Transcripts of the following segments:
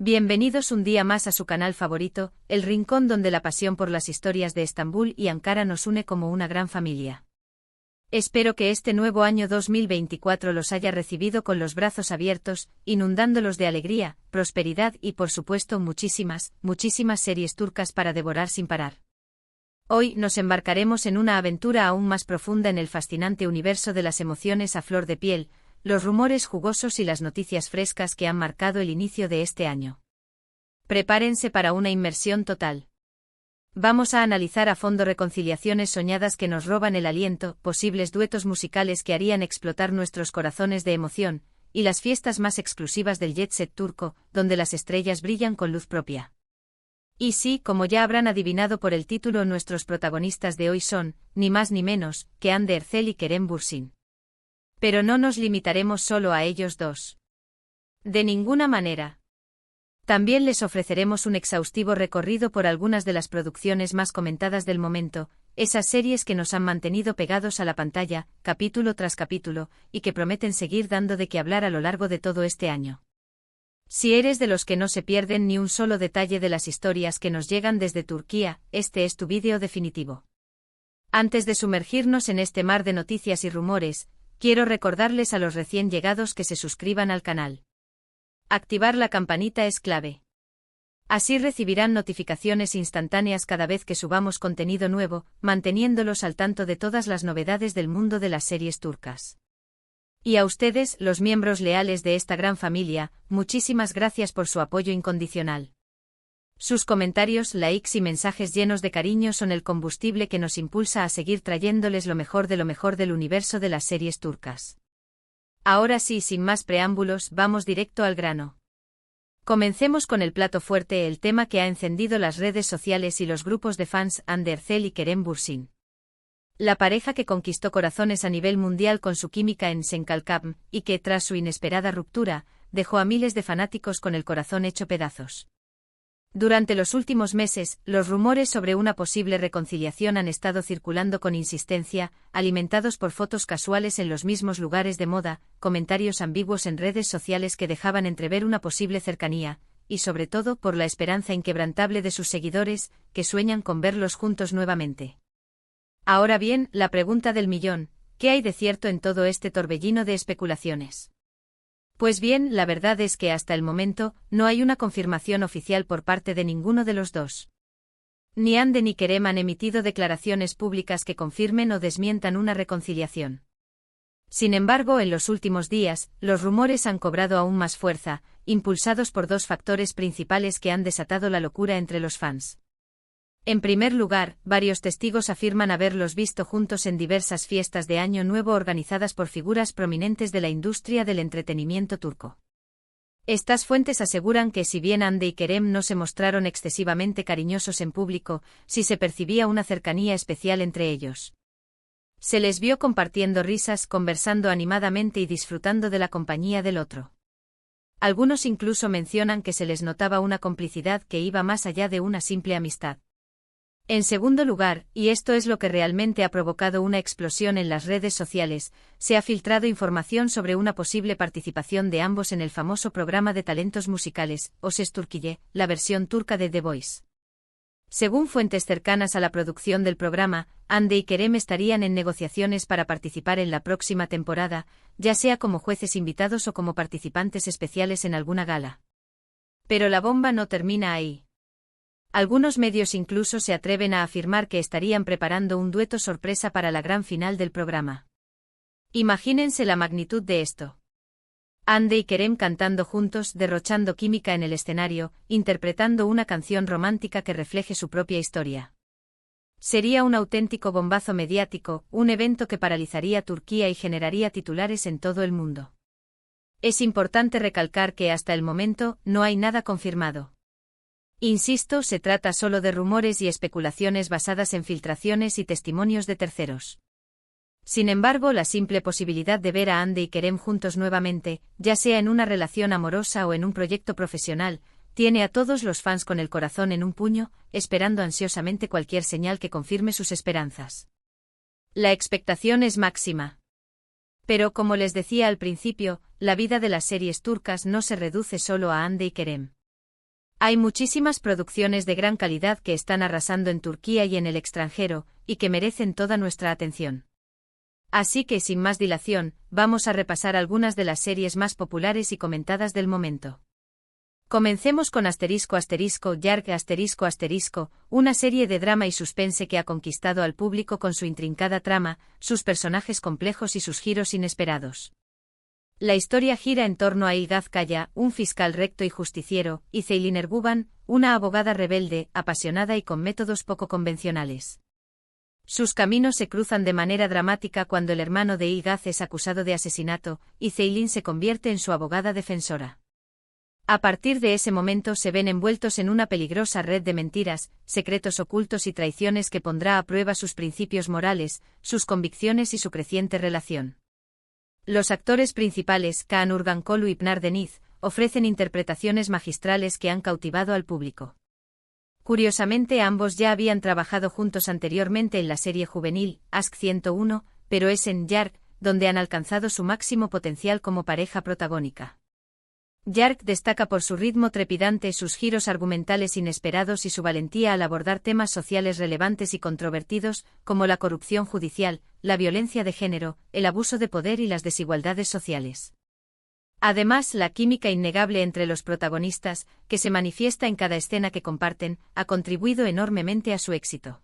Bienvenidos un día más a su canal favorito, el rincón donde la pasión por las historias de Estambul y Ankara nos une como una gran familia. Espero que este nuevo año 2024 los haya recibido con los brazos abiertos, inundándolos de alegría, prosperidad y por supuesto muchísimas series turcas para devorar sin parar. Hoy nos embarcaremos en una aventura aún más profunda en el fascinante universo de las emociones a flor de piel, los rumores jugosos y las noticias frescas que han marcado el inicio de este año. Prepárense para una inmersión total. Vamos a analizar a fondo reconciliaciones soñadas que nos roban el aliento, posibles duetos musicales que harían explotar nuestros corazones de emoción, y las fiestas más exclusivas del jet set turco, donde las estrellas brillan con luz propia. Y sí, como ya habrán adivinado por el título, nuestros protagonistas de hoy son, ni más ni menos, que Hande Erçel y Kerem Bürsin. Pero no nos limitaremos solo a ellos dos. De ninguna manera. También les ofreceremos un exhaustivo recorrido por algunas de las producciones más comentadas del momento, esas series que nos han mantenido pegados a la pantalla, capítulo tras capítulo, y que prometen seguir dando de qué hablar a lo largo de todo este año. Si eres de los que no se pierden ni un solo detalle de las historias que nos llegan desde Turquía, este es tu vídeo definitivo. Antes de sumergirnos en este mar de noticias y rumores, quiero recordarles a los recién llegados que se suscriban al canal. Activar la campanita es clave. Así recibirán notificaciones instantáneas cada vez que subamos contenido nuevo, manteniéndolos al tanto de todas las novedades del mundo de las series turcas. Y a ustedes, los miembros leales de esta gran familia, muchísimas gracias por su apoyo incondicional. Sus comentarios, likes y mensajes llenos de cariño son el combustible que nos impulsa a seguir trayéndoles lo mejor del universo de las series turcas. Ahora sí, sin más preámbulos, vamos directo al grano. Comencemos con el plato fuerte, el tema que ha encendido las redes sociales y los grupos de fans, Hande Erçel y Kerem Bürsin. La pareja que conquistó corazones a nivel mundial con su química en Senkalkam, y que, tras su inesperada ruptura, dejó a miles de fanáticos con el corazón hecho pedazos. Durante los últimos meses, los rumores sobre una posible reconciliación han estado circulando con insistencia, alimentados por fotos casuales en los mismos lugares de moda, comentarios ambiguos en redes sociales que dejaban entrever una posible cercanía, y sobre todo por la esperanza inquebrantable de sus seguidores, que sueñan con verlos juntos nuevamente. Ahora bien, la pregunta del millón, ¿qué hay de cierto en todo este torbellino de especulaciones? Pues bien, la verdad es que hasta el momento, no hay una confirmación oficial por parte de ninguno de los dos. Ni Hande ni Kerem han emitido declaraciones públicas que confirmen o desmientan una reconciliación. Sin embargo, en los últimos días, los rumores han cobrado aún más fuerza, impulsados por dos factores principales que han desatado la locura entre los fans. En primer lugar, varios testigos afirman haberlos visto juntos en diversas fiestas de Año Nuevo organizadas por figuras prominentes de la industria del entretenimiento turco. Estas fuentes aseguran que si bien Hande y Kerem no se mostraron excesivamente cariñosos en público, sí se percibía una cercanía especial entre ellos. Se les vio compartiendo risas, conversando animadamente y disfrutando de la compañía del otro. Algunos incluso mencionan que se les notaba una complicidad que iba más allá de una simple amistad. En segundo lugar, y esto es lo que realmente ha provocado una explosión en las redes sociales, se ha filtrado información sobre una posible participación de ambos en el famoso programa de talentos musicales, O Ses Türkiye, la versión turca de The Voice. Según fuentes cercanas a la producción del programa, Hande y Kerem estarían en negociaciones para participar en la próxima temporada, ya sea como jueces invitados o como participantes especiales en alguna gala. Pero la bomba no termina ahí. Algunos medios incluso se atreven a afirmar que estarían preparando un dueto sorpresa para la gran final del programa. Imagínense la magnitud de esto. Hande y Kerem cantando juntos, derrochando química en el escenario, interpretando una canción romántica que refleje su propia historia. Sería un auténtico bombazo mediático, un evento que paralizaría Turquía y generaría titulares en todo el mundo. Es importante recalcar que hasta el momento no hay nada confirmado. Insisto, se trata solo de rumores y especulaciones basadas en filtraciones y testimonios de terceros. Sin embargo, la simple posibilidad de ver a Hande y Kerem juntos nuevamente, ya sea en una relación amorosa o en un proyecto profesional, tiene a todos los fans con el corazón en un puño, esperando ansiosamente cualquier señal que confirme sus esperanzas. La expectación es máxima. Pero como les decía al principio, la vida de las series turcas no se reduce solo a Hande y Kerem. Hay muchísimas producciones de gran calidad que están arrasando en Turquía y en el extranjero, y que merecen toda nuestra atención. Así que sin más dilación, vamos a repasar algunas de las series más populares y comentadas del momento. Comencemos con ***Yark***, una serie de drama y suspense que ha conquistado al público con su intrincada trama, sus personajes complejos y sus giros inesperados. La historia gira en torno a Ilgaz Kaya, un fiscal recto y justiciero, y Ceylin Erguvan, una abogada rebelde, apasionada y con métodos poco convencionales. Sus caminos se cruzan de manera dramática cuando el hermano de Ilgaz es acusado de asesinato, y Ceylin se convierte en su abogada defensora. A partir de ese momento se ven envueltos en una peligrosa red de mentiras, secretos ocultos y traiciones que pondrá a prueba sus principios morales, sus convicciones y su creciente relación. Los actores principales, Kaan Urgankolu y Pınar Deniz, ofrecen interpretaciones magistrales que han cautivado al público. Curiosamente, ambos ya habían trabajado juntos anteriormente en la serie juvenil, Aşk 101, pero es en Yark donde han alcanzado su máximo potencial como pareja protagónica. Yark destaca por su ritmo trepidante, sus giros argumentales inesperados y su valentía al abordar temas sociales relevantes y controvertidos, como la corrupción judicial, la violencia de género, el abuso de poder y las desigualdades sociales. Además, la química innegable entre los protagonistas, que se manifiesta en cada escena que comparten, ha contribuido enormemente a su éxito.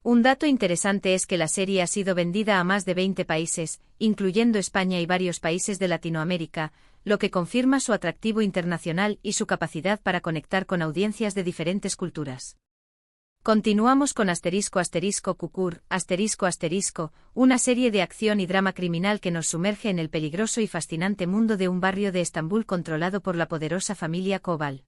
Un dato interesante es que la serie ha sido vendida a más de 20 países, incluyendo España y varios países de Latinoamérica, lo que confirma su atractivo internacional y su capacidad para conectar con audiencias de diferentes culturas. Continuamos con ***Kukur***, una serie de acción y drama criminal que nos sumerge en el peligroso y fascinante mundo de un barrio de Estambul controlado por la poderosa familia Koval.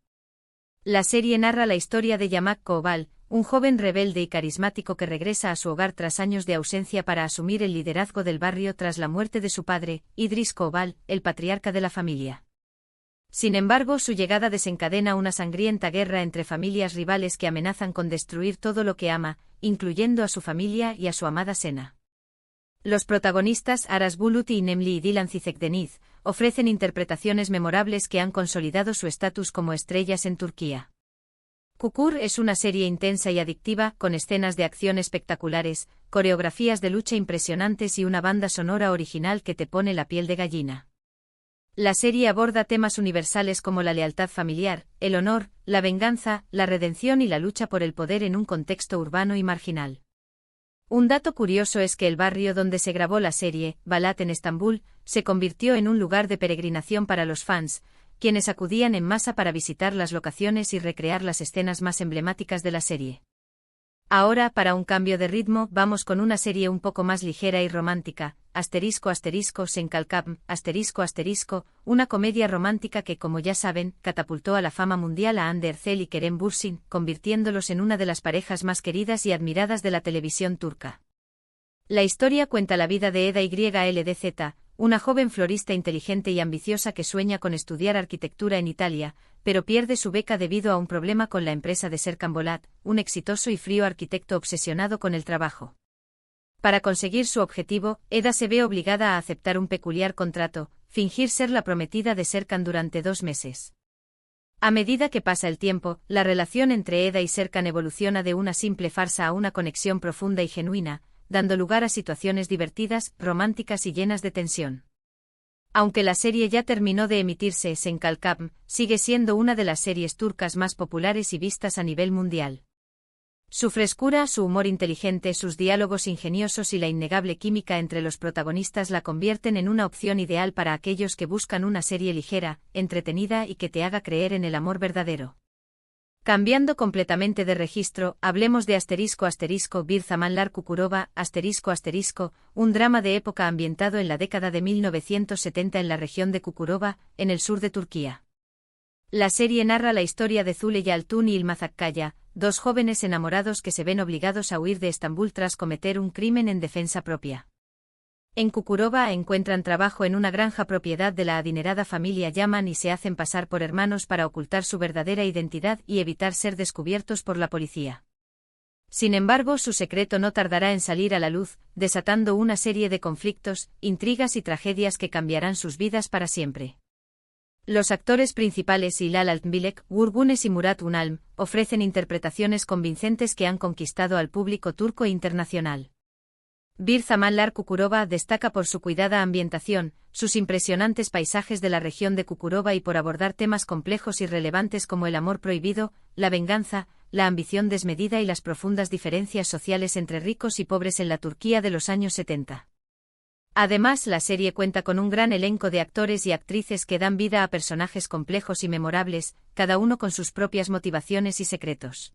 La serie narra la historia de Yamak Koval, un joven rebelde y carismático que regresa a su hogar tras años de ausencia para asumir el liderazgo del barrio tras la muerte de su padre, Idris Koval, el patriarca de la familia. Sin embargo, su llegada desencadena una sangrienta guerra entre familias rivales que amenazan con destruir todo lo que ama, incluyendo a su familia y a su amada Sena. Los protagonistas Aras Bulut y Nemli y Dilan Cizekdeniz ofrecen interpretaciones memorables que han consolidado su estatus como estrellas en Turquía. Kukur es una serie intensa y adictiva, con escenas de acción espectaculares, coreografías de lucha impresionantes y una banda sonora original que te pone la piel de gallina. La serie aborda temas universales como la lealtad familiar, el honor, la venganza, la redención y la lucha por el poder en un contexto urbano y marginal. Un dato curioso es que el barrio donde se grabó la serie, Balat en Estambul, se convirtió en un lugar de peregrinación para los fans, quienes acudían en masa para visitar las locaciones y recrear las escenas más emblemáticas de la serie. Ahora, para un cambio de ritmo, vamos con una serie un poco más ligera y romántica, ***Senkalkam***, una comedia romántica que, como ya saben, catapultó a la fama mundial a Hande Erçel y Kerem Bürsin, convirtiéndolos en una de las parejas más queridas y admiradas de la televisión turca. La historia cuenta la vida de Eda Yldz, una joven florista inteligente y ambiciosa que sueña con estudiar arquitectura en Italia, pero pierde su beca debido a un problema con la empresa de Serkan Bolat, un exitoso y frío arquitecto obsesionado con el trabajo. Para conseguir su objetivo, Eda se ve obligada a aceptar un peculiar contrato, fingir ser la prometida de Serkan durante 2 meses. A medida que pasa el tiempo, la relación entre Eda y Serkan evoluciona de una simple farsa a una conexión profunda y genuina, dando lugar a situaciones divertidas, románticas y llenas de tensión. Aunque la serie ya terminó de emitirse, Senkalkam sigue siendo una de las series turcas más populares y vistas a nivel mundial. Su frescura, su humor inteligente, sus diálogos ingeniosos y la innegable química entre los protagonistas la convierten en una opción ideal para aquellos que buscan una serie ligera, entretenida y que te haga creer en el amor verdadero. Cambiando completamente de registro, hablemos de Bir Zamanlar Kukurova, un drama de época ambientado en la década de 1970 en la región de Kukurova, en el sur de Turquía. La serie narra la historia de Züleyha Altun y Yılmaz Akkaya, 2 jóvenes enamorados que se ven obligados a huir de Estambul tras cometer un crimen en defensa propia. En Kukurova encuentran trabajo en una granja propiedad de la adinerada familia Yaman y se hacen pasar por hermanos para ocultar su verdadera identidad y evitar ser descubiertos por la policía. Sin embargo, su secreto no tardará en salir a la luz, desatando una serie de conflictos, intrigas y tragedias que cambiarán sus vidas para siempre. Los actores principales Hilal Altınbilek, Uğur Güneş y Murat Unalm ofrecen interpretaciones convincentes que han conquistado al público turco e internacional. Bir Zamanlar Çukurova destaca por su cuidada ambientación, sus impresionantes paisajes de la región de Çukurova y por abordar temas complejos y relevantes como el amor prohibido, la venganza, la ambición desmedida y las profundas diferencias sociales entre ricos y pobres en la Turquía de los años 70. Además, la serie cuenta con un gran elenco de actores y actrices que dan vida a personajes complejos y memorables, cada uno con sus propias motivaciones y secretos.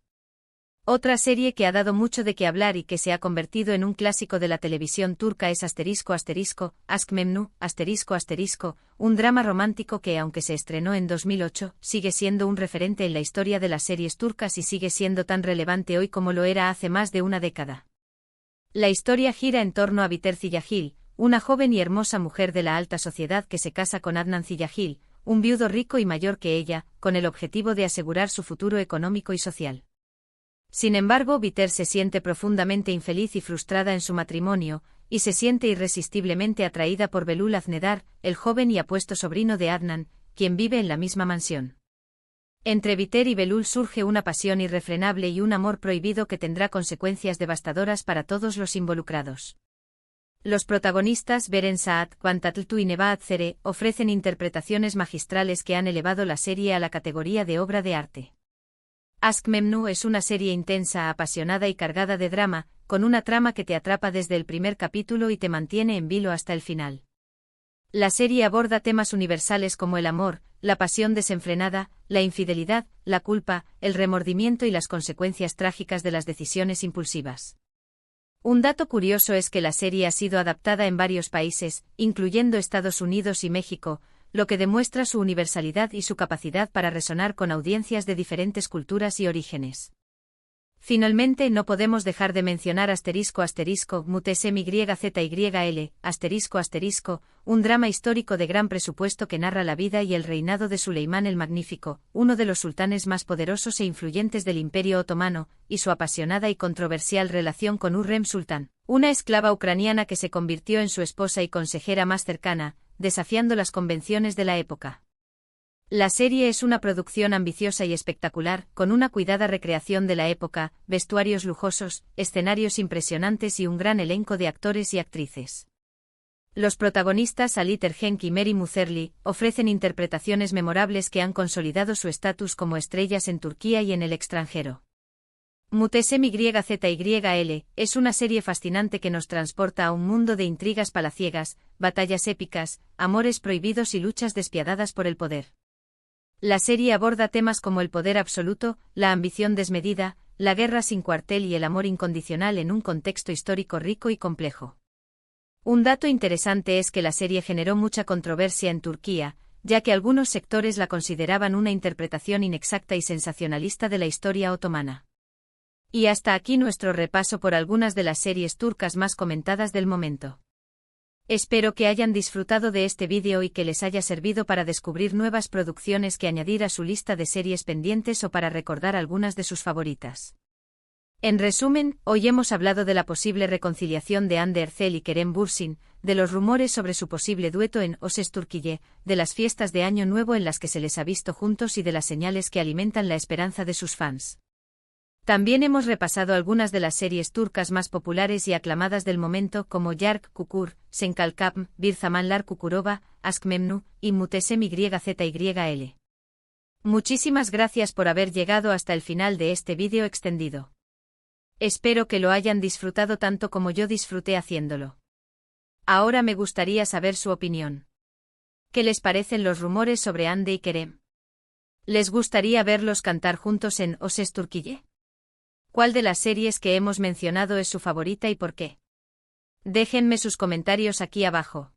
Otra serie que ha dado mucho de qué hablar y que se ha convertido en un clásico de la televisión turca es Ask Memnu, un drama romántico que, aunque se estrenó en 2008, sigue siendo un referente en la historia de las series turcas y sigue siendo tan relevante hoy como lo era hace más de una década. La historia gira en torno a Biter Ziyagil, una joven y hermosa mujer de la alta sociedad que se casa con Adnan Ziyagil, un viudo rico y mayor que ella, con el objetivo de asegurar su futuro económico y social. Sin embargo, Biter se siente profundamente infeliz y frustrada en su matrimonio, y se siente irresistiblemente atraída por Belul Aznedar, el joven y apuesto sobrino de Adnan, quien vive en la misma mansión. Entre Biter y Belul surge una pasión irrefrenable y un amor prohibido que tendrá consecuencias devastadoras para todos los involucrados. Los protagonistas Beren Saat, Kvantatltu y Nebahat Zere ofrecen interpretaciones magistrales que han elevado la serie a la categoría de obra de arte. Ask Memnu es una serie intensa, apasionada y cargada de drama, con una trama que te atrapa desde el primer capítulo y te mantiene en vilo hasta el final. La serie aborda temas universales como el amor, la pasión desenfrenada, la infidelidad, la culpa, el remordimiento y las consecuencias trágicas de las decisiones impulsivas. Un dato curioso es que la serie ha sido adaptada en varios países, incluyendo Estados Unidos y México, lo que demuestra su universalidad y su capacidad para resonar con audiencias de diferentes culturas y orígenes. Finalmente, no podemos dejar de mencionar Mutesem YZYL, un drama histórico de gran presupuesto que narra la vida y el reinado de Suleimán el Magnífico, uno de los sultanes más poderosos e influyentes del Imperio Otomano, y su apasionada y controversial relación con Hürrem Sultan, una esclava ucraniana que se convirtió en su esposa y consejera más cercana, desafiando las convenciones de la época. La serie es una producción ambiciosa y espectacular, con una cuidada recreación de la época, vestuarios lujosos, escenarios impresionantes y un gran elenco de actores y actrices. Los protagonistas Ali Tergenk y Meri Muzerli ofrecen interpretaciones memorables que han consolidado su estatus como estrellas en Turquía y en el extranjero. Mutesem YZYL es una serie fascinante que nos transporta a un mundo de intrigas palaciegas, batallas épicas, amores prohibidos y luchas despiadadas por el poder. La serie aborda temas como el poder absoluto, la ambición desmedida, la guerra sin cuartel y el amor incondicional en un contexto histórico rico y complejo. Un dato interesante es que la serie generó mucha controversia en Turquía, ya que algunos sectores la consideraban una interpretación inexacta y sensacionalista de la historia otomana. Y hasta aquí nuestro repaso por algunas de las series turcas más comentadas del momento. Espero que hayan disfrutado de este vídeo y que les haya servido para descubrir nuevas producciones que añadir a su lista de series pendientes o para recordar algunas de sus favoritas. En resumen, hoy hemos hablado de la posible reconciliación de Hande Erçel y Kerem Bürsin, de los rumores sobre su posible dueto en O Ses Türkiye, de las fiestas de Año Nuevo en las que se les ha visto juntos y de las señales que alimentan la esperanza de sus fans. También hemos repasado algunas de las series turcas más populares y aclamadas del momento como Yark Kukur, Senkalkapm, Bir Zamanlar Çukurova, Ask Memnu y Mutesem YZYL. Muchísimas gracias por haber llegado hasta el final de este vídeo extendido. Espero que lo hayan disfrutado tanto como yo disfruté haciéndolo. Ahora me gustaría saber su opinión. ¿Qué les parecen los rumores sobre Hande y Kerem? ¿Les gustaría verlos cantar juntos en O Ses Türkiye? ¿Cuál de las series que hemos mencionado es su favorita y por qué? Déjenme sus comentarios aquí abajo.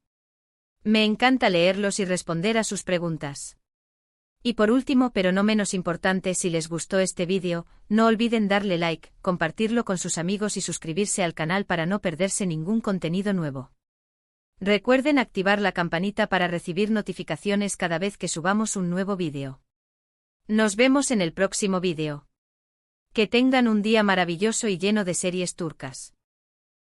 Me encanta leerlos y responder a sus preguntas. Y por último, pero no menos importante, si les gustó este vídeo, no olviden darle like, compartirlo con sus amigos y suscribirse al canal para no perderse ningún contenido nuevo. Recuerden activar la campanita para recibir notificaciones cada vez que subamos un nuevo vídeo. Nos vemos en el próximo vídeo. Que tengan un día maravilloso y lleno de series turcas.